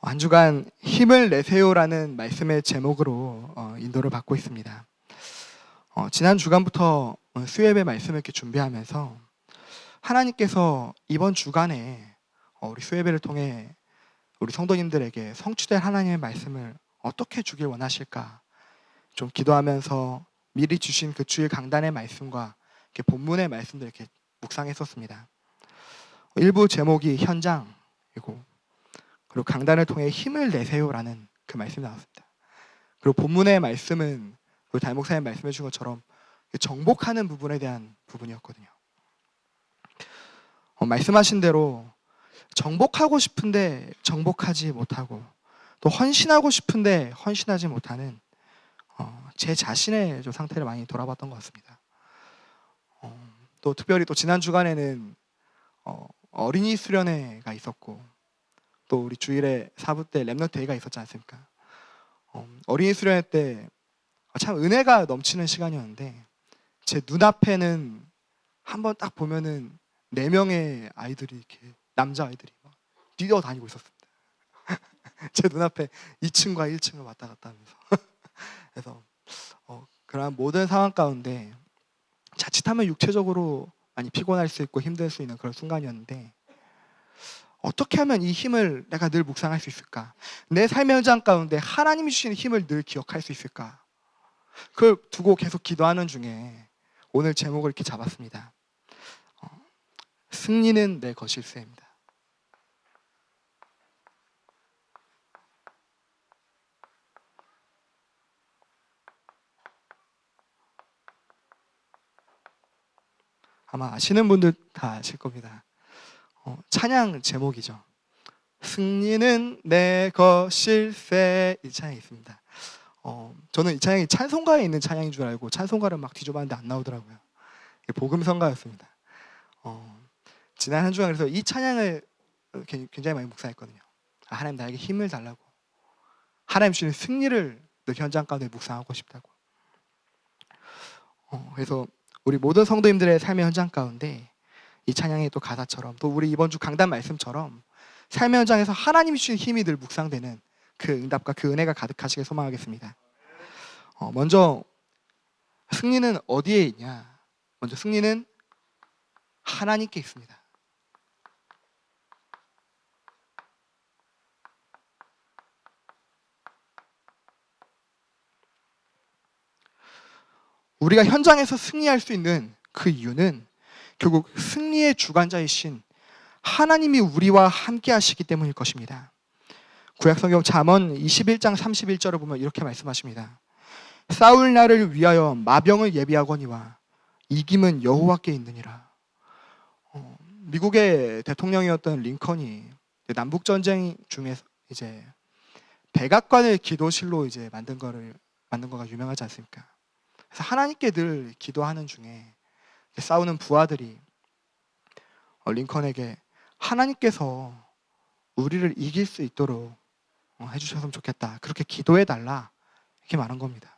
한 주간 힘을 내세요라는 말씀의 제목으로 인도를 받고 있습니다. 지난 주간부터 수요예배 말씀을 이렇게 준비하면서 하나님께서 이번 주간에 우리 수요예배를 통해 우리 성도님들에게 성취될 하나님의 말씀을 어떻게 주길 원하실까 좀 기도하면서 미리 주신 그 주일 강단의 말씀과 이렇게 본문의 말씀들 이렇게 묵상했었습니다. 일부 제목이 현장이고 그리고 강단을 통해 힘을 내세요라는 그 말씀이 나왔습니다. 그리고 본문의 말씀은 우리 달목사님 말씀해 주신 것처럼 정복하는 부분에 대한 부분이었거든요. 말씀하신 대로 정복하고 싶은데 정복하지 못하고 또 헌신하고 싶은데 헌신하지 못하는 제 자신의 좀 상태를 많이 돌아봤던 것 같습니다. 또 특별히 또 지난 주간에는 어린이 수련회가 있었고 또 우리 주일에 사부 때 랩넌트 데이가 있었지 않습니까? 어린이 수련회 때 참 은혜가 넘치는 시간이었는데 제 눈앞에는 한번 딱 보면은 4명의 아이들이 이렇게 남자 아이들이 막 뛰어다니고 있었습니다. 제 눈앞에 2층과 1층을 왔다 갔다 하면서 그래서 그러한 모든 상황 가운데 자칫하면 육체적으로 많이 피곤할 수 있고 힘들 수 있는 그런 순간이었는데 어떻게 하면 이 힘을 내가 늘 묵상할 수 있을까? 내 삶의 현장 가운데 하나님이 주시는 힘을 늘 기억할 수 있을까? 그걸 두고 계속 기도하는 중에 오늘 제목을 이렇게 잡았습니다. 승리는 내 것일세입니다. 아마 아시는 분들 다 아실 겁니다. 찬양 제목이죠. 승리는 내 것일세 이 찬양이 있습니다. 저는 이 찬양이 찬송가에 있는 찬양인 줄 알고 찬송가를 막 뒤져봤는데 안 나오더라고요. 복음성가였습니다. 지난 한 주간 그래서 이 찬양을 굉장히 많이 묵상했거든요. 하나님 나에게 힘을 달라고 하나님 주시는 승리를 늘 현장 가운데 묵상하고 싶다고. 그래서 우리 모든 성도님들의 삶의 현장 가운데 이 찬양의 또 가사처럼 또 우리 이번 주 강단 말씀처럼 삶의 현장에서 하나님이 주신 힘이 늘 묵상되는 그 응답과 그 은혜가 가득하시길 소망하겠습니다. 먼저 승리는 어디에 있냐? 먼저 승리는 하나님께 있습니다. 우리가 현장에서 승리할 수 있는 그 이유는 결국 승리의 주관자이신 하나님이 우리와 함께 하시기 때문일 것입니다. 구약성경 잠언 21장 31절을 보면 이렇게 말씀하십니다. 싸울 날을 위하여 마병을 예비하거니와 이김은 여호와께 있느니라. 미국의 대통령이었던 링컨이 남북 전쟁 중에서 이제 백악관을 기도실로 이제 만든 거가 유명하지 않습니까? 그래서 하나님께 늘 기도하는 중에 싸우는 부하들이 링컨에게 하나님께서 우리를 이길 수 있도록 해주셨으면 좋겠다. 그렇게 기도해달라. 이렇게 말한 겁니다.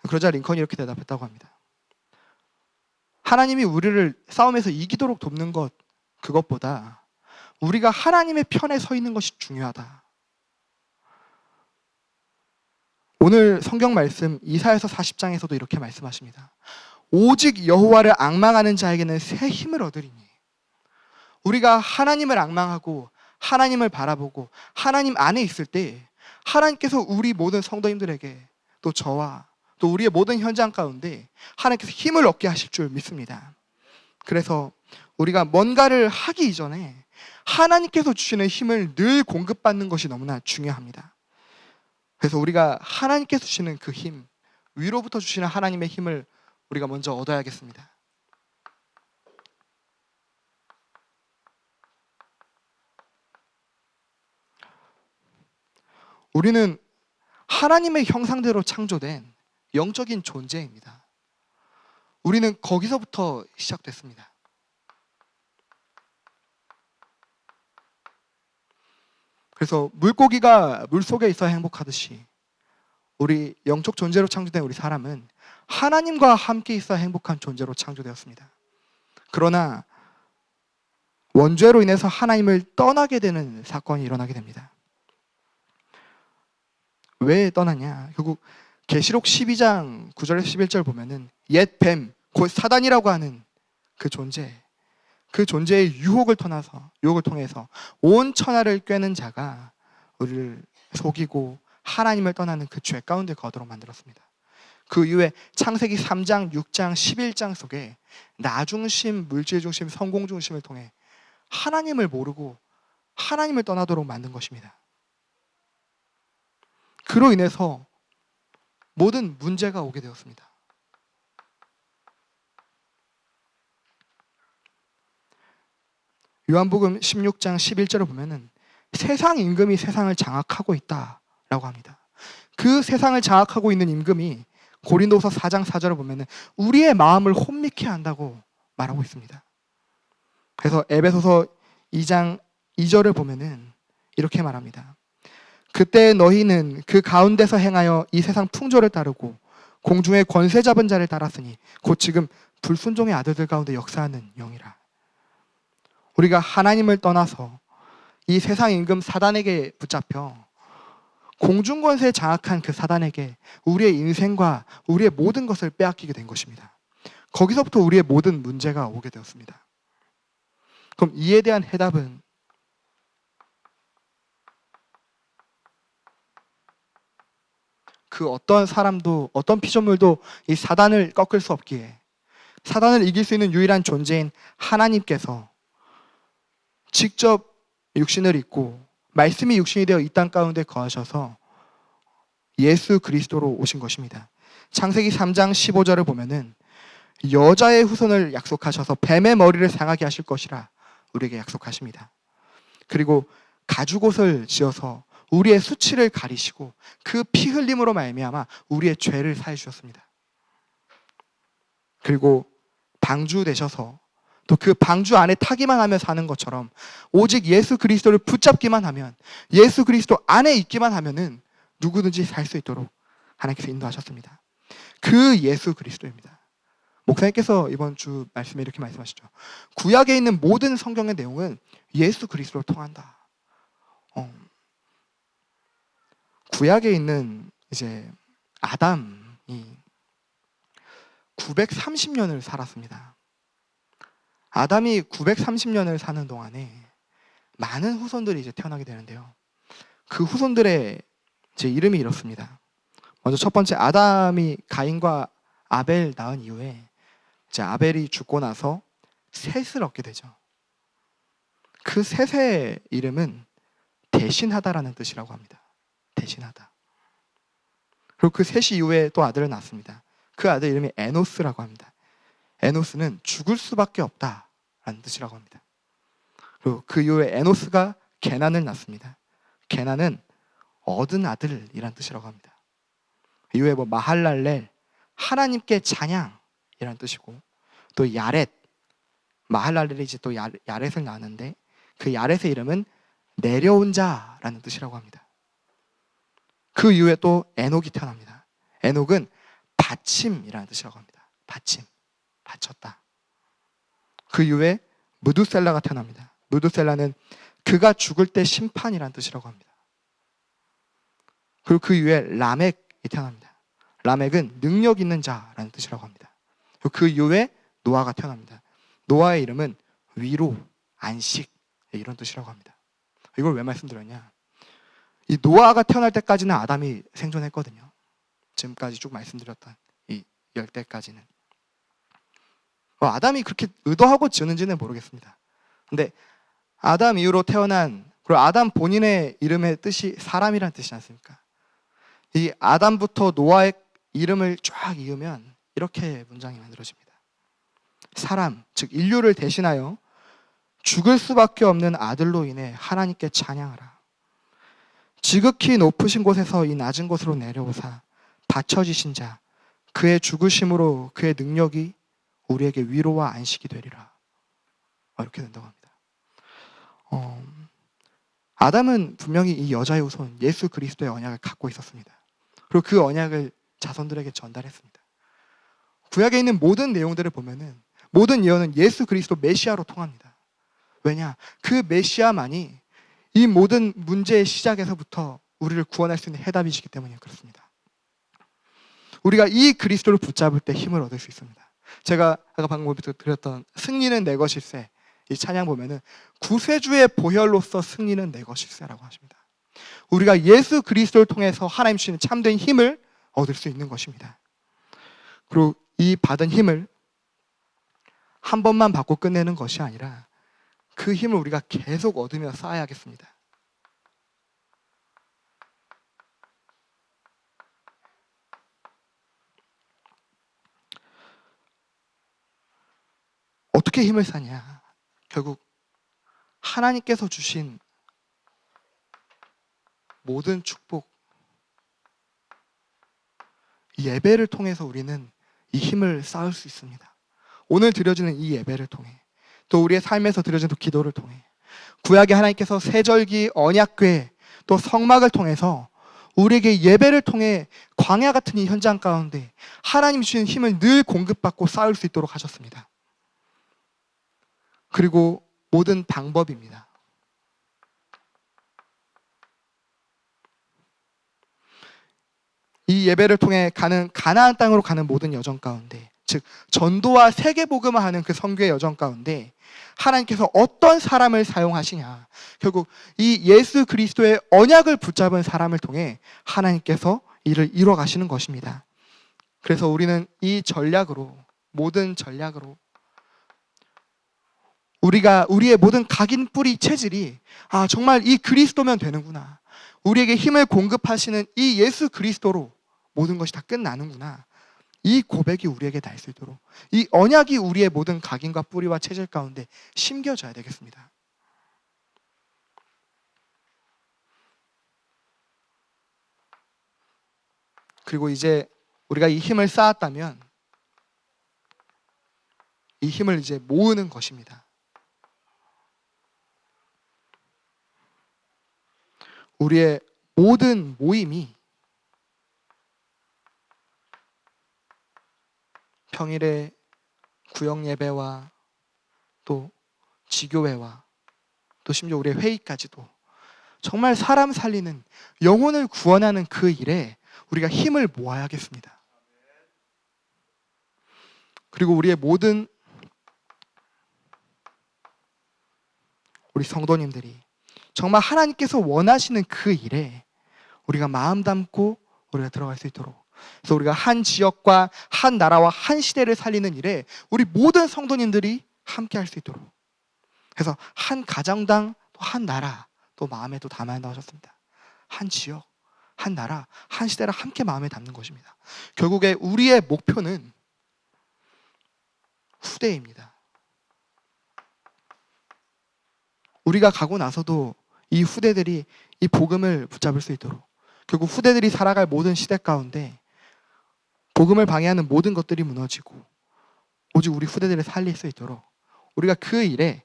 그러자 링컨이 이렇게 대답했다고 합니다. 하나님이 우리를 싸움에서 이기도록 돕는 것, 그것보다 우리가 하나님의 편에 서 있는 것이 중요하다. 오늘 성경 말씀 이사야서 40장에서도 이렇게 말씀하십니다. 오직 여호와를 앙망하는 자에게는 새 힘을 얻으리니. 우리가 하나님을 앙망하고 하나님을 바라보고 하나님 안에 있을 때 하나님께서 우리 모든 성도님들에게 또 저와 또 우리의 모든 현장 가운데 하나님께서 힘을 얻게 하실 줄 믿습니다. 그래서 우리가 뭔가를 하기 이전에 하나님께서 주시는 힘을 늘 공급받는 것이 너무나 중요합니다. 그래서 우리가 하나님께서 주시는 그 힘, 위로부터 주시는 하나님의 힘을 우리가 먼저 얻어야겠습니다. 우리는 하나님의 형상대로 창조된 영적인 존재입니다. 우리는 거기서부터 시작됐습니다. 그래서 물고기가 물속에 있어 행복하듯이 우리 영적 존재로 창조된 우리 사람은 하나님과 함께 있어 행복한 존재로 창조되었습니다. 그러나 원죄로 인해서 하나님을 떠나게 되는 사건이 일어나게 됩니다. 왜 떠났냐? 결국 계시록 12장 9절에서 11절 보면은 옛 뱀, 곧 사단이라고 하는 그 존재의 유혹을 통해서 온 천하를 꿰는 자가 우리를 속이고 하나님을 떠나는 그 죄 가운데 거도록 만들었습니다. 그 이후에 창세기 3장, 6장, 11장 속에 나 중심, 물질 중심, 성공 중심을 통해 하나님을 모르고 하나님을 떠나도록 만든 것입니다. 그로 인해서 모든 문제가 오게 되었습니다. 요한복음 16장 11절을 보면은 세상 임금이 세상을 장악하고 있다라고 합니다. 그 세상을 장악하고 있는 임금이 고린도서 4장 4절을 보면은 우리의 마음을 혼미케 한다고 말하고 있습니다. 그래서 에베소서 2장 2절을 보면은 이렇게 말합니다. 그때 너희는 그 가운데서 행하여 이 세상 풍조를 따르고 공중의 권세 잡은 자를 따랐으니 곧 지금 불순종의 아들들 가운데 역사하는 영이라. 우리가 하나님을 떠나서 이 세상 임금 사단에게 붙잡혀 공중 권세에 장악한 그 사단에게 우리의 인생과 우리의 모든 것을 빼앗기게 된 것입니다. 거기서부터 우리의 모든 문제가 오게 되었습니다. 그럼 이에 대한 해답은 그 어떤 사람도 어떤 피조물도 이 사단을 꺾을 수 없기에 사단을 이길 수 있는 유일한 존재인 하나님께서 직접 육신을 입고 말씀이 육신이 되어 이 땅 가운데 거하셔서 예수 그리스도로 오신 것입니다. 창세기 3장 15절을 보면은 여자의 후손을 약속하셔서 뱀의 머리를 상하게 하실 것이라 우리에게 약속하십니다. 그리고 가죽옷을 지어서 우리의 수치를 가리시고 그 피 흘림으로 말미암아 우리의 죄를 사해 주셨습니다. 그리고 방주 되셔서 또 그 방주 안에 타기만 하면 사는 것처럼 오직 예수 그리스도를 붙잡기만 하면 예수 그리스도 안에 있기만 하면은 누구든지 살 수 있도록 하나님께서 인도하셨습니다. 그 예수 그리스도입니다. 목사님께서 이번 주 말씀에 이렇게 말씀하시죠. 구약에 있는 모든 성경의 내용은 예수 그리스도를 통한다. 구약에 있는 이제 아담이 930년을 살았습니다. 아담이 930년을 사는 동안에 많은 후손들이 이제 태어나게 되는데요. 그 후손들의 제 이름이 이렇습니다. 먼저 첫 번째 아담이 가인과 아벨 낳은 이후에 이제 아벨이 죽고 나서 셋을 얻게 되죠. 그 셋의 이름은 대신하다라는 뜻이라고 합니다. 대신하다. 그리고 그 셋이 이후에 또 아들을 낳습니다. 그 아들 이름이 에노스라고 합니다. 에노스는 죽을 수밖에 없다라는 뜻이라고 합니다. 그리고 그 이후에 에노스가 게난을 낳습니다. 게난은 얻은 아들이란 뜻이라고 합니다. 이후에 마할랄렐, 하나님께 찬양이란 뜻이고, 또 야렛, 마할랄렐이 이제 또 야렛을 낳았는데 그 야렛의 이름은 내려온 자라는 뜻이라고 합니다. 그 이후에 또 에녹이 태어납니다. 에녹은 받침이라는 뜻이라고 합니다. 받침, 바쳤다. 그 이후에 무두셀라가 태어납니다. 무두셀라는 그가 죽을 때 심판이라는 뜻이라고 합니다. 그리고 그 이후에 라멕이 태어납니다. 라멕은 능력 있는 자라는 뜻이라고 합니다. 그리고 그 이후에 노아가 태어납니다. 노아의 이름은 위로, 안식 이런 뜻이라고 합니다. 이걸 왜 말씀드렸냐? 이 노아가 태어날 때까지는 아담이 생존했거든요. 지금까지 쭉 말씀드렸던 이 열대까지는. 아담이 그렇게 의도하고 지었는지는 모르겠습니다. 근데 아담 이후로 태어난, 그리고 아담 본인의 이름의 뜻이 사람이라는 뜻이지 않습니까? 이 아담부터 노아의 이름을 쫙 이으면 이렇게 문장이 만들어집니다. 사람, 즉 인류를 대신하여 죽을 수밖에 없는 아들로 인해 하나님께 찬양하라. 지극히 높으신 곳에서 이 낮은 곳으로 내려오사 받쳐지신 자, 그의 죽으심으로 그의 능력이 우리에게 위로와 안식이 되리라. 이렇게 된다고 합니다. 아담은 분명히 이 여자의 후손 예수 그리스도의 언약을 갖고 있었습니다. 그리고 그 언약을 자손들에게 전달했습니다. 구약에 있는 모든 내용들을 보면은 모든 예언은 예수 그리스도 메시아로 통합니다. 왜냐? 그 메시아만이 이 모든 문제의 시작에서부터 우리를 구원할 수 있는 해답이시기 때문에 그렇습니다. 우리가 이 그리스도를 붙잡을 때 힘을 얻을 수 있습니다. 제가 아까 방금 드렸던 승리는 내 것일세, 이 찬양 보면은 구세주의 보혈로서 승리는 내 것일세라고 하십니다. 우리가 예수 그리스도를 통해서 하나님 주시는 참된 힘을 얻을 수 있는 것입니다. 그리고 이 받은 힘을 한 번만 받고 끝내는 것이 아니라 그 힘을 우리가 계속 얻으며 쌓아야겠습니다. 어떻게 힘을 쌓냐? 결국 하나님께서 주신 모든 축복, 예배를 통해서 우리는 이 힘을 쌓을 수 있습니다. 오늘 드려지는 이 예배를 통해, 또 우리의 삶에서 드려지는 기도를 통해, 구약의 하나님께서 세절기, 언약궤, 또 성막을 통해서 우리에게 예배를 통해 광야 같은 이 현장 가운데 하나님 주신 힘을 늘 공급받고 쌓을 수 있도록 하셨습니다. 그리고 모든 방법입니다. 이 예배를 통해 가는 가나안 땅으로 가는 모든 여정 가운데, 즉 전도와 세계복음을 하는 그 선교의 여정 가운데 하나님께서 어떤 사람을 사용하시냐, 결국 이 예수 그리스도의 언약을 붙잡은 사람을 통해 하나님께서 이를 이뤄 가시는 것입니다. 그래서 우리는 이 전략으로, 모든 전략으로 우리의 모든 각인 뿌리 체질이 정말 이 그리스도면 되는구나, 우리에게 힘을 공급하시는 이 예수 그리스도로 모든 것이 다 끝나는구나, 이 고백이 우리에게 날 수 있도록 이 언약이 우리의 모든 각인과 뿌리와 체질 가운데 심겨져야 되겠습니다. 그리고 이제 우리가 이 힘을 쌓았다면 이 힘을 이제 모으는 것입니다. 우리의 모든 모임이 평일에 구역 예배와 또 지교회와 또 심지어 우리의 회의까지도 정말 사람 살리는, 영혼을 구원하는 그 일에 우리가 힘을 모아야겠습니다. 그리고 우리의 모든 우리 성도님들이 정말 하나님께서 원하시는 그 일에 우리가 마음 담고 우리가 들어갈 수 있도록, 그래서 우리가 한 지역과 한 나라와 한 시대를 살리는 일에 우리 모든 성도님들이 함께 할 수 있도록, 그래서 한 가정당 또 한 나라 또 마음에 또 담아야 하셨습니다. 한 지역, 한 나라, 한 시대를 함께 마음에 담는 것입니다. 결국에 우리의 목표는 후대입니다. 우리가 가고 나서도 이 후대들이 이 복음을 붙잡을 수 있도록, 결국 후대들이 살아갈 모든 시대 가운데 복음을 방해하는 모든 것들이 무너지고 오직 우리 후대들을 살릴 수 있도록 우리가 그 일에,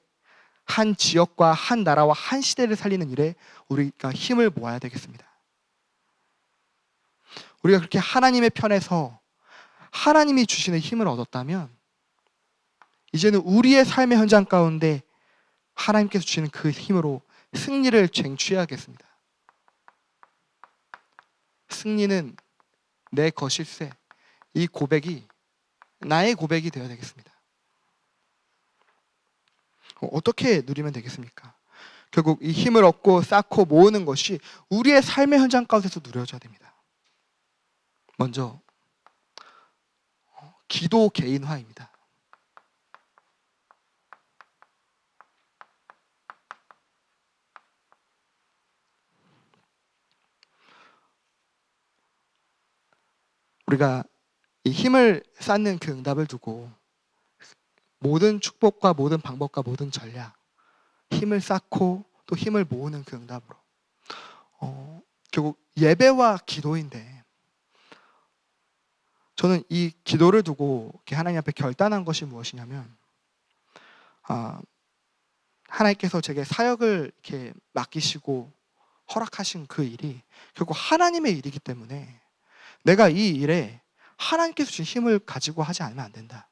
한 지역과 한 나라와 한 시대를 살리는 일에 우리가 힘을 모아야 되겠습니다. 우리가 그렇게 하나님의 편에서 하나님이 주시는 힘을 얻었다면 이제는 우리의 삶의 현장 가운데 하나님께서 주시는 그 힘으로 승리를 쟁취해야겠습니다. 승리는 내 것일세, 이 고백이 나의 고백이 되어야 되겠습니다. 어떻게 누리면 되겠습니까? 결국 이 힘을 얻고 쌓고 모으는 것이 우리의 삶의 현장 가운데서 누려져야 됩니다. 먼저 기도 개인화입니다. 우리가 이 힘을 쌓는 그 응답을 두고 모든 축복과 모든 방법과 모든 전략, 힘을 쌓고 또 힘을 모으는 그 응답으로 결국 예배와 기도인데, 저는 이 기도를 두고 이렇게 하나님 앞에 결단한 것이 무엇이냐면, 하나님께서 제게 사역을 이렇게 맡기시고 허락하신 그 일이 결국 하나님의 일이기 때문에 내가 이 일에 하나님께서 주신 힘을 가지고 하지 않으면 안 된다.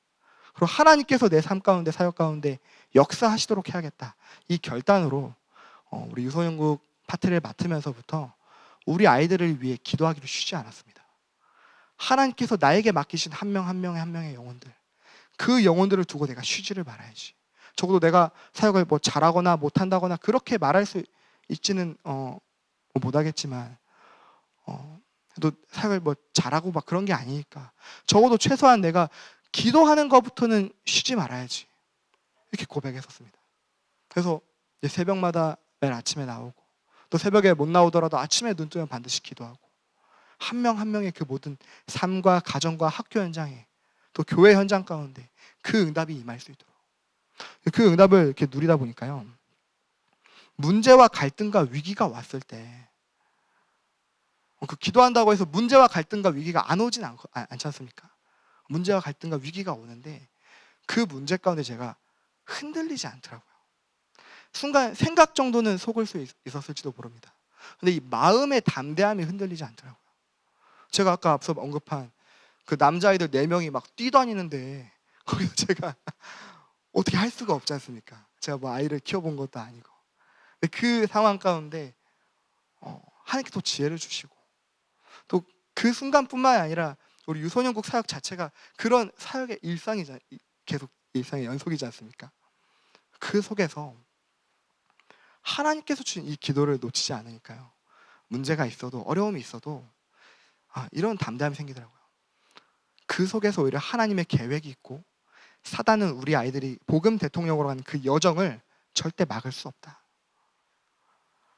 그리고 하나님께서 내 삶 가운데, 사역 가운데 역사하시도록 해야겠다. 이 결단으로 우리 유소연국 파트를 맡으면서부터 우리 아이들을 위해 기도하기로 쉬지 않았습니다. 하나님께서 나에게 맡기신 한 명 한 명의 영혼들, 그 영혼들을 두고 내가 쉬지를 말아야지. 적어도 내가 사역을 뭐 잘하거나 못한다거나 그렇게 말할 수 있지는 못하겠지만 또 사역을 뭐 잘하고 막 그런 게 아니니까 적어도 최소한 내가 기도하는 것부터는 쉬지 말아야지, 이렇게 고백했었습니다. 그래서 이제 새벽마다 매일 아침에 나오고, 또 새벽에 못 나오더라도 아침에 눈 뜨면 반드시 기도하고, 한 명 한 명의 그 모든 삶과 가정과 학교 현장에, 또 교회 현장 가운데 그 응답이 임할 수 있도록, 그 응답을 이렇게 누리다 보니까요, 문제와 갈등과 위기가 왔을 때 그 기도한다고 해서 문제와 갈등과 위기가 안 오진 않지 않습니까? 문제와 갈등과 위기가 오는데 그 문제 가운데 제가 흔들리지 않더라고요. 순간 생각 정도는 속을 수 있었을지도 모릅니다. 근데 이 마음의 담대함이 흔들리지 않더라고요. 제가 아까 앞서 언급한 그 남자아이들 4명이 막 뛰다니는데 거기서 제가 어떻게 할 수가 없지 않습니까? 제가 뭐 아이를 키워본 것도 아니고. 근데 그 상황 가운데 하나님께서 지혜를 주시고, 또 그 순간뿐만 아니라 우리 유소년국 사역 자체가 그런 사역의 계속 일상의 연속이지 않습니까? 그 속에서 하나님께서 주신 이 기도를 놓치지 않으니까요, 문제가 있어도 어려움이 있어도 이런 담대함이 생기더라고요. 그 속에서 오히려 하나님의 계획이 있고, 사단은 우리 아이들이 복음 대통령으로 가는 그 여정을 절대 막을 수 없다.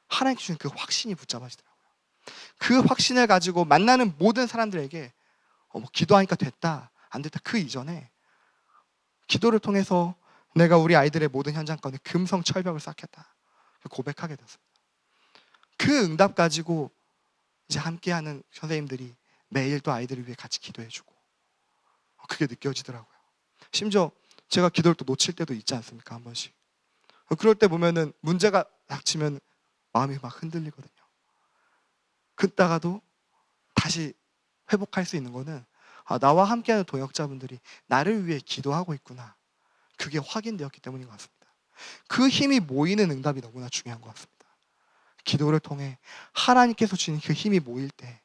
하나님께 주신 그 확신이 붙잡아지더라고요. 그 확신을 가지고 만나는 모든 사람들에게 뭐 기도하니까 됐다 안 됐다 그 이전에 기도를 통해서 내가 우리 아이들의 모든 현장 가운데 금성철벽을 쌓겠다 고백하게 됐습니다. 그 응답 가지고 이제 함께하는 선생님들이 매일 또 아이들을 위해 같이 기도해주고, 그게 느껴지더라고요. 심지어 제가 기도를 또 놓칠 때도 있지 않습니까? 한 번씩. 그럴 때 보면은 문제가 닥치면 마음이 막 흔들리거든요. 그때다가도 다시 회복할 수 있는 거는 나와 함께하는 동역자분들이 나를 위해 기도하고 있구나, 그게 확인되었기 때문인 것 같습니다. 그 힘이 모이는 응답이 너무나 중요한 것 같습니다. 기도를 통해 하나님께서 주신 그 힘이 모일 때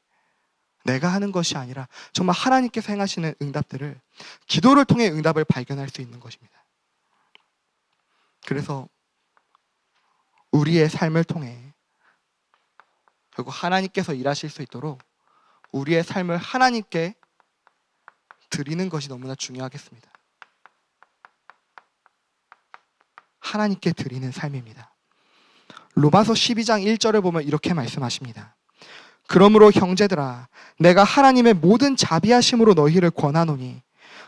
내가 하는 것이 아니라 정말 하나님께서 행하시는 응답들을, 기도를 통해 응답을 발견할 수 있는 것입니다. 그래서 우리의 삶을 통해 결국 하나님께서 일하실 수 있도록 우리의 삶을 하나님께 드리는 것이 너무나 중요하겠습니다. 하나님께 드리는 삶입니다. 로마서 12장 1절을 보면 이렇게 말씀하십니다. 그러므로 형제들아, 내가 하나님의 모든 자비하심으로 너희를 권하노니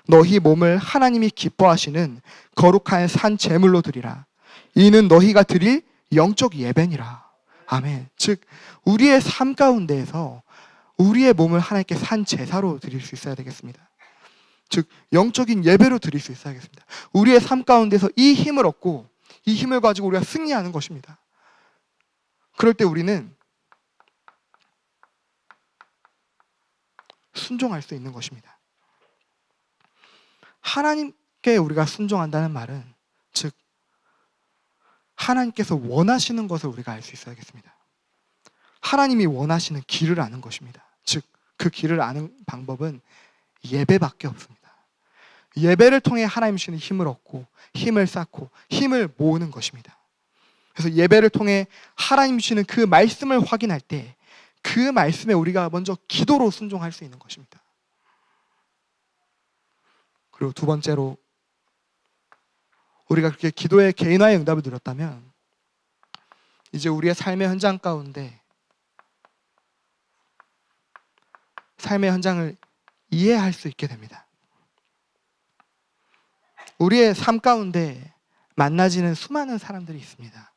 너희 몸을 하나님이 기뻐하시는 거룩한 산 제물로 드리라. 이는 너희가 드릴 영적 예배니라. 아멘. 즉 우리의 삶 가운데에서 우리의 몸을 하나님께 산 제사로 드릴 수 있어야 되겠습니다. 즉 영적인 예배로 드릴 수 있어야겠습니다. 우리의 삶 가운데서 이 힘을 얻고 이 힘을 가지고 우리가 승리하는 것입니다. 그럴 때 우리는 순종할 수 있는 것입니다. 하나님께 우리가 순종한다는 말은 즉 하나님께서 원하시는 것을 우리가 알 수 있어야겠습니다. 하나님이 원하시는 길을 아는 것입니다. 즉 그 길을 아는 방법은 예배밖에 없습니다. 예배를 통해 하나님 주시는 힘을 얻고 힘을 쌓고 힘을 모으는 것입니다. 그래서 예배를 통해 하나님 주시는 그 말씀을 확인할 때 그 말씀에 우리가 먼저 기도로 순종할 수 있는 것입니다. 그리고 두 번째로, 우리가 그렇게 기도의 개인화의 응답을 누렸다면 이제 우리의 삶의 현장 가운데 삶의 현장을 이해할 수 있게 됩니다. 우리의 삶 가운데 만나지는 수많은 사람들이 있습니다.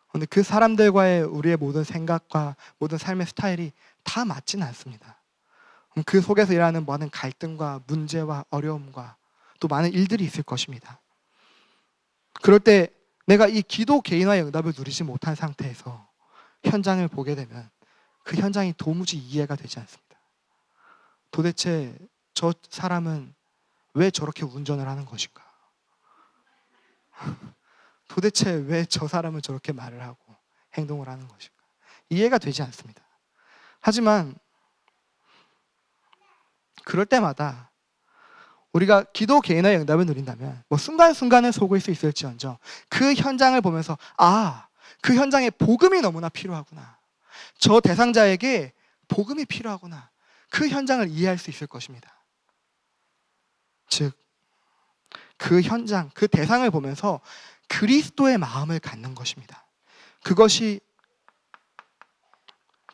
그런데 그 사람들과의 우리의 모든 생각과 모든 삶의 스타일이 다 맞지는 않습니다. 그 속에서 일어나는 많은 갈등과 문제와 어려움과 또 많은 일들이 있을 것입니다. 그럴 때 내가 이 기도 개인화의 응답을 누리지 못한 상태에서 현장을 보게 되면 그 현장이 도무지 이해가 되지 않습니다. 도대체 저 사람은 왜 저렇게 운전을 하는 것인가? 도대체 왜 저 사람은 저렇게 말을 하고 행동을 하는 것인가? 이해가 되지 않습니다. 하지만 그럴 때마다 우리가 기도 개인의 응답을 누린다면 순간순간은 속을 수 있을지언정 그 현장을 보면서 그 현장에 복음이 너무나 필요하구나. 저 대상자에게 복음이 필요하구나. 그 현장을 이해할 수 있을 것입니다. 즉, 그 현장, 그 대상을 보면서 그리스도의 마음을 갖는 것입니다. 그것이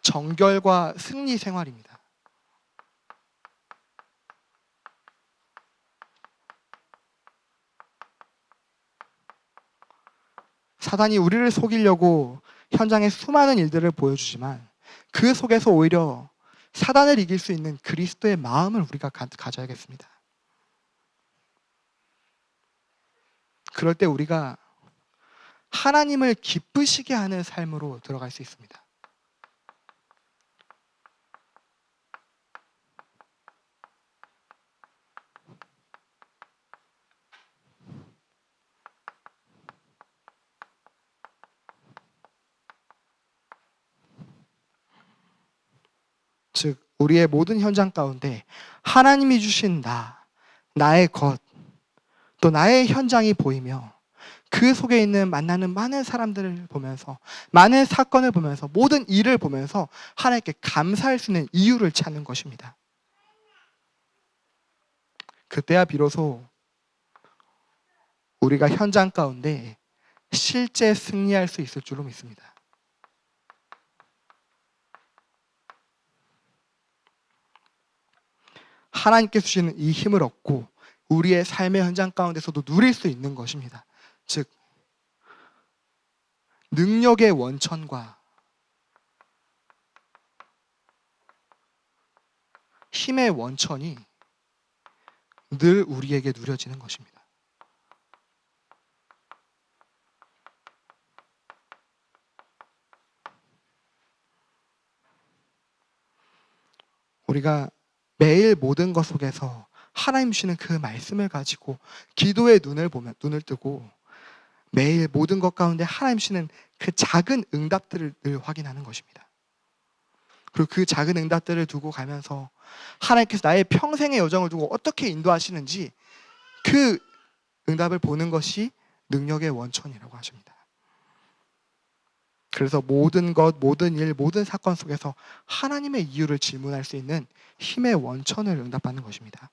정결과 승리 생활입니다. 사단이 우리를 속이려고 현장에 수많은 일들을 보여주지만 그 속에서 오히려 사단을 이길 수 있는 그리스도의 마음을 우리가 가져야겠습니다. 그럴 때 우리가 하나님을 기쁘시게 하는 삶으로 들어갈 수 있습니다. 즉, 우리의 모든 현장 가운데 하나님이 주신 나의 것, 또 나의 현장이 보이며 그 속에 있는 만나는 많은 사람들을 보면서, 많은 사건을 보면서, 모든 일을 보면서 하나님께 감사할 수 있는 이유를 찾는 것입니다. 그때야 비로소 우리가 현장 가운데 실제 승리할 수 있을 줄로 믿습니다. 하나님께서 주시는 이 힘을 얻고 우리의 삶의 현장 가운데서도 누릴 수 있는 것입니다. 즉, 능력의 원천과 힘의 원천이 늘 우리에게 누려지는 것입니다. 우리가 매일 모든 것 속에서 하나님 주시는 그 말씀을 가지고 기도의 눈을 뜨고 매일 모든 것 가운데 하나님 주시는 그 작은 응답들을 늘 확인하는 것입니다. 그리고 그 작은 응답들을 두고 가면서 하나님께서 나의 평생의 여정을 두고 어떻게 인도하시는지 그 응답을 보는 것이 능력의 원천이라고 하십니다. 그래서 모든 것, 모든 일, 모든 사건 속에서 하나님의 이유를 질문할 수 있는 힘의 원천을 응답받는 것입니다.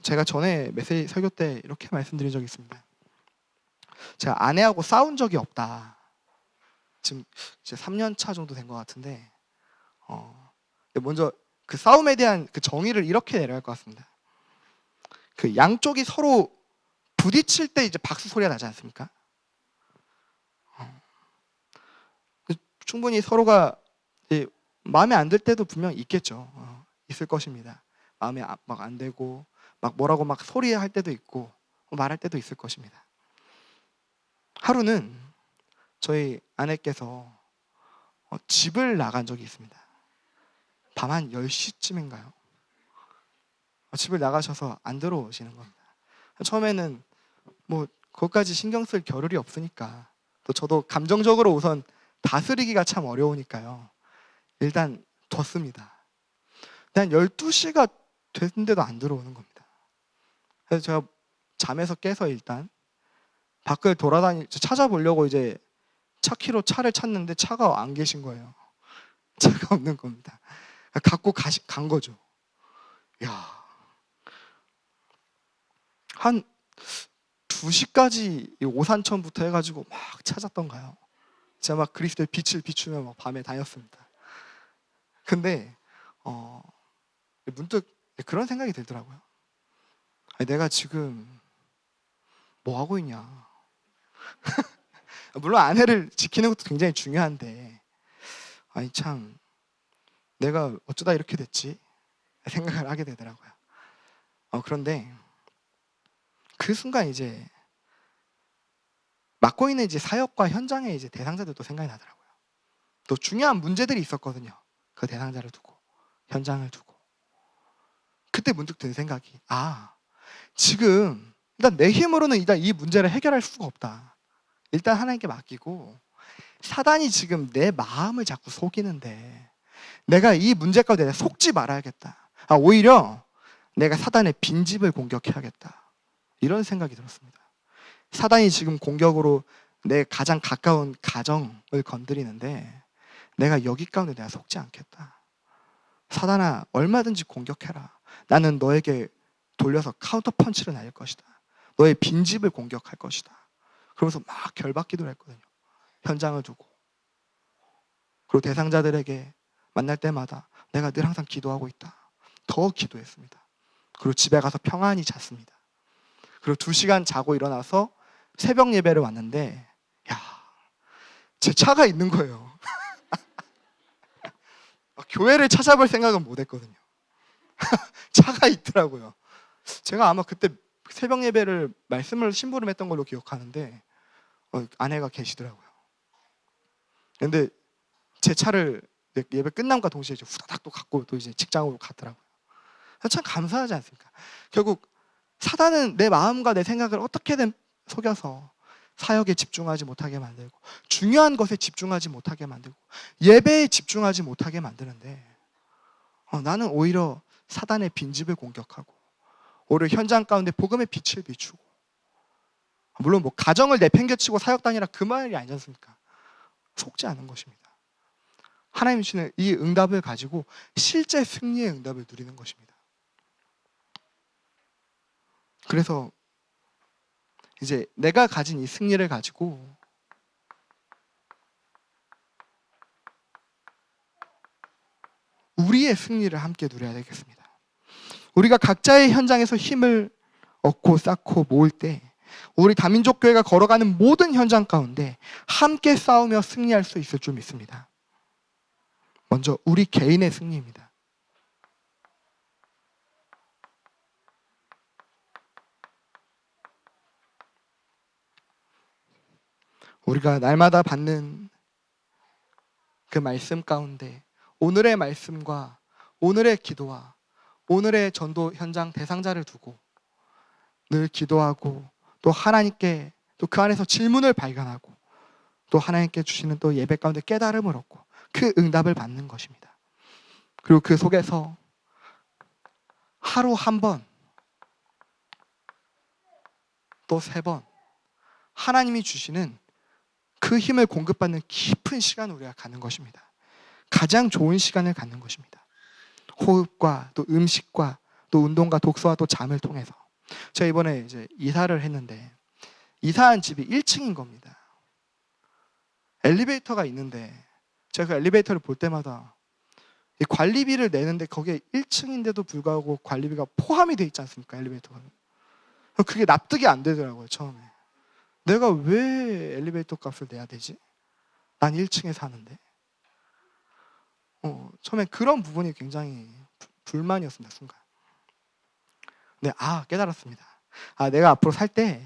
제가 전에 메시지 설교 때 이렇게 말씀드린 적이 있습니다. 제가 아내하고 싸운 적이 없다. 지금 이제 3년 차 정도 된 것 같은데, 먼저 그 싸움에 대한 그 정의를 이렇게 내려야 할 것 같습니다. 그 양쪽이 서로 부딪힐 때 이제 박수 소리가 나지 않습니까? 충분히 서로가 마음에 안 들 때도 분명 있겠죠. 있을 것입니다. 마음에 막 안 되고 막 뭐라고 막 소리할 때도 있고 말할 때도 있을 것입니다. 하루는 저희 아내께서 집을 나간 적이 있습니다. 밤 한 10시쯤인가요? 집을 나가셔서 안 들어오시는 겁니다. 처음에는 그것까지 신경 쓸 겨를이 없으니까, 또 저도 감정적으로 우선 다스리기가 참 어려우니까요. 일단 뒀습니다. 한 12시가 됐는데도 안 들어오는 겁니다. 그래서 제가 잠에서 깨서 일단 밖을 찾아보려고 이제 차 키로 차를 찾는데 차가 안 계신 거예요. 차가 없는 겁니다. 갖고 간 거죠. 한 2시까지 오산천부터 해가지고 막 찾았던가요. 제가 막 그리스도의 빛을 비추며 막 밤에 다녔습니다. 근데 문득 그런 생각이 들더라고요. 내가 지금 뭐 하고 있냐. 물론 아내를 지키는 것도 굉장히 중요한데, 참 내가 어쩌다 이렇게 됐지 생각을 하게 되더라고요. 그런데 그 순간 이제 맡고 있는 이제 사역과 현장의 이제 대상자들도 생각이 나더라고요. 또 중요한 문제들이 있었거든요. 그 대상자를 두고, 현장을 두고. 그때 문득 든 생각이, 지금 일단 내 힘으로는 일단 이 문제를 해결할 수가 없다. 일단 하나님께 맡기고, 사단이 지금 내 마음을 자꾸 속이는데 내가 이 문제 가운데 내가 속지 말아야겠다. 오히려 내가 사단의 빈집을 공격해야겠다. 이런 생각이 들었습니다. 사단이 지금 공격으로 내 가장 가까운 가정을 건드리는데 내가 여기 가운데 내가 속지 않겠다. 사단아, 얼마든지 공격해라. 나는 너에게 돌려서 카운터 펀치를 날릴 것이다. 너의 빈집을 공격할 것이다. 그러면서 막 결박기도를 했거든요. 현장을 두고. 그리고 대상자들에게 만날 때마다 내가 늘 항상 기도하고 있다. 더 기도했습니다. 그리고 집에 가서 평안히 잤습니다. 그리고 2시간 자고 일어나서 새벽 예배를 왔는데 제 차가 있는 거예요. 교회를 찾아볼 생각은 못 했거든요. 차가 있더라고요. 제가 아마 그때 새벽 예배를 말씀을 심부름했던 걸로 기억하는데 아내가 계시더라고요. 근데 제 차를 예배 끝남과 동시에 이제 후다닥 또 갖고 또 이제 직장으로 갔더라고요. 참 감사하지 않습니까? 결국 사단은 내 마음과 내 생각을 어떻게든 속여서 사역에 집중하지 못하게 만들고 중요한 것에 집중하지 못하게 만들고 예배에 집중하지 못하게 만드는데 나는 오히려 사단의 빈집을 공격하고 오히려 현장 가운데 복음의 빛을 비추고 물론 뭐 가정을 내팽개치고 사역단이라 그 말이 아니지 않습니까? 속지 않은 것입니다. 하나님 주시는 이 응답을 가지고 실제 승리의 응답을 누리는 것입니다. 그래서 이제 내가 가진 이 승리를 가지고 우리의 승리를 함께 누려야 되겠습니다. 우리가 각자의 현장에서 힘을 얻고 쌓고 모을 때 우리 다민족 교회가 걸어가는 모든 현장 가운데 함께 싸우며 승리할 수 있을 줄 믿습니다. 먼저 우리 개인의 승리입니다. 우리가 날마다 받는 그 말씀 가운데 오늘의 말씀과 오늘의 기도와 오늘의 전도 현장 대상자를 두고 늘 기도하고 또 하나님께 또 그 안에서 질문을 발견하고 또 하나님께 주시는 또 예배 가운데 깨달음을 얻고 그 응답을 받는 것입니다. 그리고 그 속에서 하루 한 번 또 3번 하나님이 주시는 그 힘을 공급받는 깊은 시간을 우리가 갖는 것입니다. 가장 좋은 시간을 갖는 것입니다. 호흡과 또 음식과 또 운동과 독서와 또 잠을 통해서 제가 이번에 이제 이사를 했는데 이사한 집이 1층인 겁니다. 엘리베이터가 있는데 제가 그 엘리베이터를 볼 때마다 이 관리비를 내는데 거기에 1층인데도 불구하고 관리비가 포함이 돼 있지 않습니까? 엘리베이터가. 그게 납득이 안 되더라고요, 처음에. 내가 왜 엘리베이터 값을 내야 되지? 난 1층에 사는데. 처음에 그런 부분이 굉장히 불만이었습니다, 순간. 근데 깨달았습니다. 내가 앞으로 살 때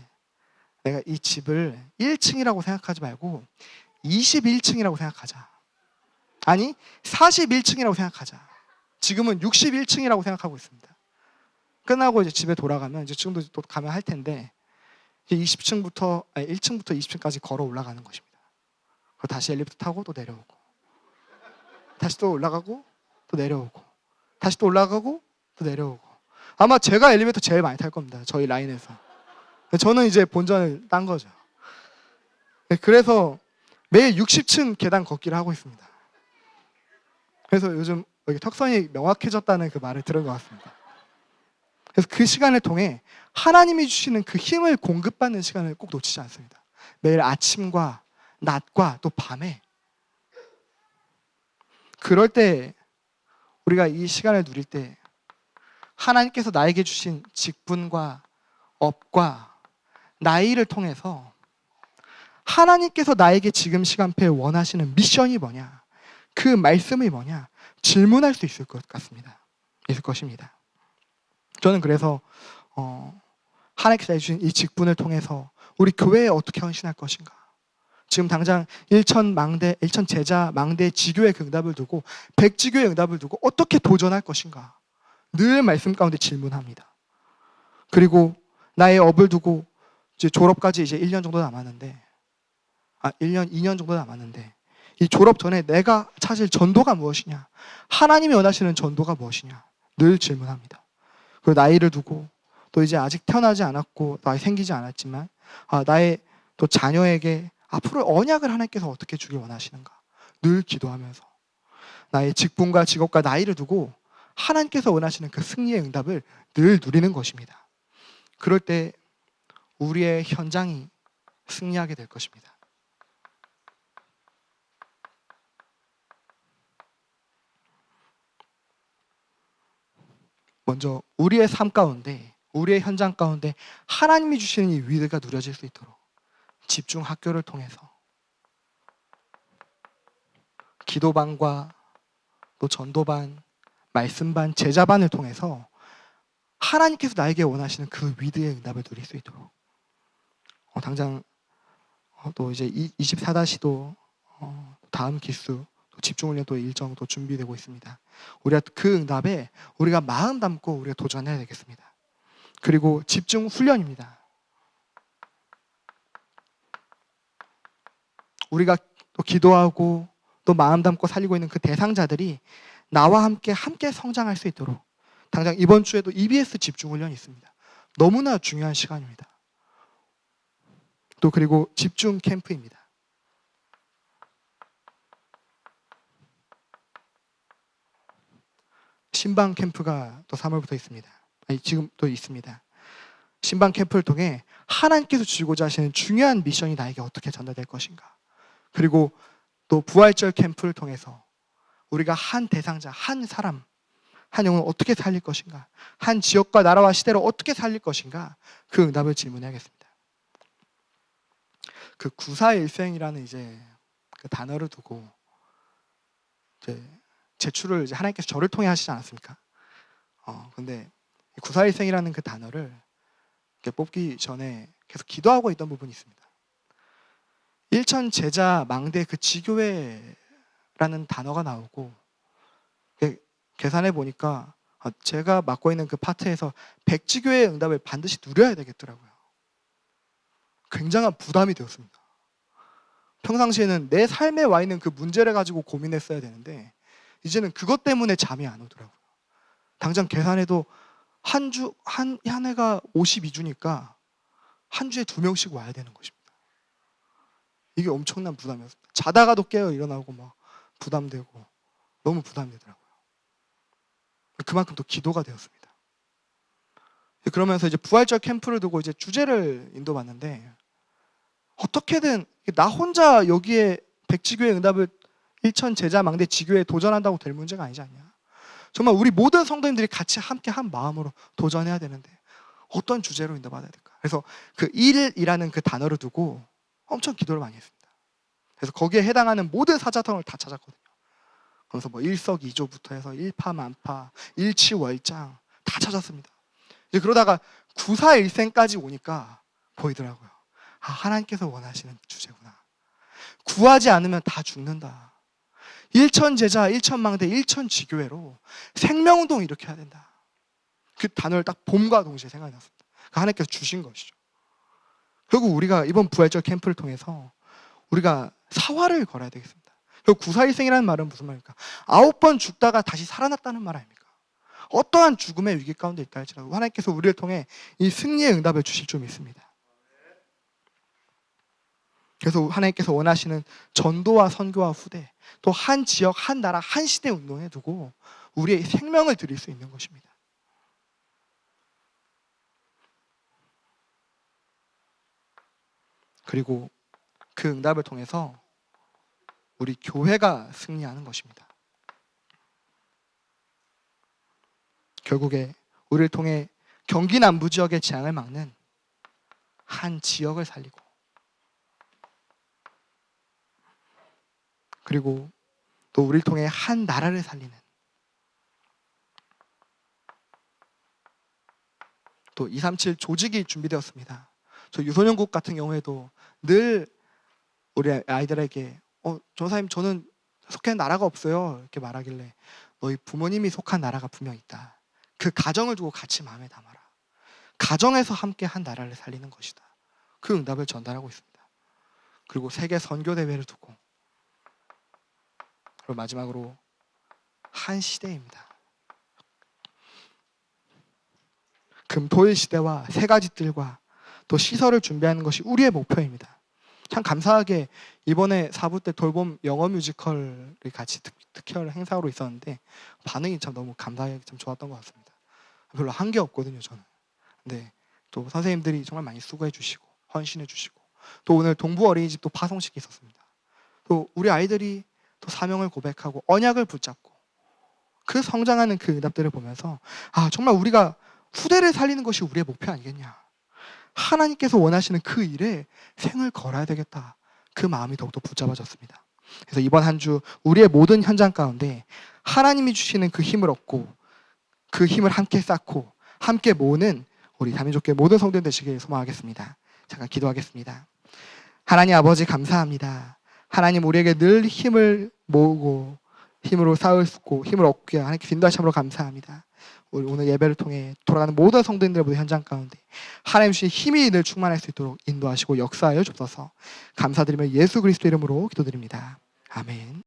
내가 이 집을 1층이라고 생각하지 말고 21층이라고 생각하자. 아니, 41층이라고 생각하자. 지금은 61층이라고 생각하고 있습니다. 끝나고 이제 집에 돌아가면 이제 지금도 또 가면 할 텐데 1층부터 20층까지 걸어 올라가는 것입니다. 그리고 다시 엘리베이터 타고 또 내려오고 다시 또 올라가고 또 내려오고 다시 또 올라가고 또 내려오고 아마 제가 엘리베이터 제일 많이 탈 겁니다. 저희 라인에서. 저는 이제 본전을 딴 거죠. 그래서 매일 60층 계단 걷기를 하고 있습니다. 그래서 요즘 여기 턱선이 명확해졌다는 그 말을 들은 것 같습니다. 그래서 그 시간을 통해 하나님이 주시는 그 힘을 공급받는 시간을 꼭 놓치지 않습니다. 매일 아침과 낮과 또 밤에 그럴 때 우리가 이 시간을 누릴 때 하나님께서 나에게 주신 직분과 업과 나이를 통해서 하나님께서 나에게 지금 시간표에 원하시는 미션이 뭐냐, 그 말씀이 뭐냐 질문할 수 있을 것 같습니다. 있을 것입니다. 저는 그래서 하나님께서 주신 이 직분을 통해서 우리 교회에 어떻게 헌신할 것인가, 지금 당장 1천 제자 망대 지교의 응답을 두고 100지교의 응답을 두고 어떻게 도전할 것인가 늘 말씀 가운데 질문합니다. 그리고 나의 업을 두고 이제 졸업까지 이제 1년 정도 남았는데 1년, 2년 정도 남았는데 이 졸업 전에 내가 찾을 전도가 무엇이냐, 하나님이 원하시는 전도가 무엇이냐 늘 질문합니다. 그리고 나이를 두고 또 이제 아직 태어나지 않았고 나이 생기지 않았지만 나의 또 자녀에게 앞으로 언약을 하나님께서 어떻게 주길 원하시는가 늘 기도하면서 나의 직분과 직업과 나이를 두고 하나님께서 원하시는 그 승리의 응답을 늘 누리는 것입니다. 그럴 때 우리의 현장이 승리하게 될 것입니다. 먼저 우리의 삶 가운데, 우리의 현장 가운데 하나님이 주시는 이 위대가 누려질 수 있도록 집중 학교를 통해서 기도반과 또 전도반, 말씀반, 제자반을 통해서 하나님께서 나에게 원하시는 그 위대의 응답을 누릴 수 있도록 당장 또 이제 24-도 다음 기수 또 집중훈련 또 일정 또 준비되고 있습니다. 우리가 그 응답에 우리가 마음 담고 우리가 도전해야 되겠습니다. 그리고 집중 훈련입니다. 우리가 또 기도하고 또 마음 담고 살리고 있는 그 대상자들이 나와 함께 성장할 수 있도록 당장 이번 주에도 EBS 집중훈련이 있습니다. 너무나 중요한 시간입니다. 또 그리고 집중 캠프입니다. 신방 캠프가 또 3월부터 있습니다. 지금 또 있습니다. 신방 캠프를 통해 하나님께서 주고자 하시는 중요한 미션이 나에게 어떻게 전달될 것인가. 그리고 또 부활절 캠프를 통해서 우리가 한 대상자, 한 사람, 한 영혼을 어떻게 살릴 것인가, 한 지역과 나라와 시대를 어떻게 살릴 것인가, 그 응답을 질문해야겠습니다. 그 구사일생이라는 이제 그 단어를 두고 이제 제출을 이제 하나님께서 저를 통해 하시지 않았습니까? 근데 구사일생이라는 그 단어를 뽑기 전에 계속 기도하고 있던 부분이 있습니다. 일천 제자 망대 그 지교회라는 단어가 나오고 계산해 보니까 제가 맡고 있는 그 파트에서 백지교회의 응답을 반드시 누려야 되겠더라고요. 굉장한 부담이 되었습니다. 평상시에는 내 삶에 와 있는 그 문제를 가지고 고민했어야 되는데 이제는 그것 때문에 잠이 안 오더라고요. 당장 계산해도 한 해가 52주니까 한 주에 2명씩 와야 되는 것입니다. 이게 엄청난 부담이었습니다. 자다가도 깨어 일어나고 막 부담되고 너무 부담되더라고요. 그만큼 또 기도가 되었습니다. 그러면서 이제 부활절 캠프를 두고 이제 주제를 인도받는데 어떻게든 나 혼자 여기에 백지교회 응답을 일천 제자 망대 지교회에 도전한다고 될 문제가 아니지 않냐. 정말 우리 모든 성도님들이 같이 함께 한 마음으로 도전해야 되는데 어떤 주제로 인도받아야 될까. 그래서 그 일이라는 그 단어를 두고 엄청 기도를 많이 했습니다. 그래서 거기에 해당하는 모든 사자성어를 다 찾았거든요. 그래서 뭐 일석이조부터 해서 일파만파, 일치월장 다 찾았습니다. 이제 그러다가 구사일생까지 오니까 보이더라고요. 하나님께서 원하시는 주제구나. 구하지 않으면 다 죽는다. 일천 제자, 일천 망대, 일천 지교회로 생명운동 이렇게 해야 된다. 그 단어를 딱 봄과 동시에 생각이 났습니다. 하나님께서 주신 것이죠. 결국 우리가 이번 부활절 캠프를 통해서 우리가 사활을 걸어야 되겠습니다. 결국 구사일생이라는 말은 무슨 말입니까? 9번 죽다가 다시 살아났다는 말 아닙니까? 어떠한 죽음의 위기 가운데 있다 할지라도 하나님께서 우리를 통해 이 승리의 응답을 주실 줄 믿습니다. 그래서 하나님께서 원하시는 전도와 선교와 후대, 또 한 지역, 한 나라, 한 시대 운동에 두고 우리의 생명을 드릴 수 있는 것입니다. 그리고 그 응답을 통해서 우리 교회가 승리하는 것입니다. 결국에 우리를 통해 경기 남부 지역의 재앙을 막는 한 지역을 살리고 그리고 또 우리를 통해 한 나라를 살리는 또 237 조직이 준비되었습니다. 저 유소년국 같은 경우에도 늘 우리 아이들에게 전사님 저는 속한 나라가 없어요 이렇게 말하길래 너희 부모님이 속한 나라가 분명 있다. 그 가정을 두고 같이 마음에 담아라. 가정에서 함께 한 나라를 살리는 것이다. 그 응답을 전달하고 있습니다. 그리고 세계 선교 대회를 두고 그리고 마지막으로 한 시대입니다. 금토일 시대와 세 가지 뜰과 또 시설을 준비하는 것이 우리의 목표입니다. 참 감사하게 이번에 4부 때 돌봄 영어 뮤지컬을 같이 특별 행사로 있었는데 반응이 참 너무 감사하게 참 좋았던 것 같습니다. 별로 한 게 없거든요, 저는. 근데 또 선생님들이 정말 많이 수고해 주시고 헌신해 주시고 또 오늘 동부 어린이집 또 파송식이 있었습니다. 또 우리 아이들이 또 사명을 고백하고 언약을 붙잡고 그 성장하는 그 응답들을 보면서 정말 우리가 후대를 살리는 것이 우리의 목표 아니겠냐. 하나님께서 원하시는 그 일에 생을 걸어야 되겠다. 그 마음이 더욱더 붙잡아졌습니다. 그래서 이번 한 주 우리의 모든 현장 가운데 하나님이 주시는 그 힘을 얻고 그 힘을 함께 쌓고 함께 모으는 우리 다민족교회 모든 성도들 되시길 소망하겠습니다. 잠깐 기도하겠습니다. 하나님 아버지 감사합니다. 하나님 우리에게 늘 힘을 모으고 힘으로 싸우고 힘을 얻게 하나님께 인도하심으로 감사합니다. 우리 오늘 예배를 통해 돌아가는 모든 성도님들의 모든 현장 가운데 하나님 주신 힘이 늘 충만할 수 있도록 인도하시고 역사하여 주옵소서. 감사드리며 예수 그리스도 이름으로 기도드립니다. 아멘.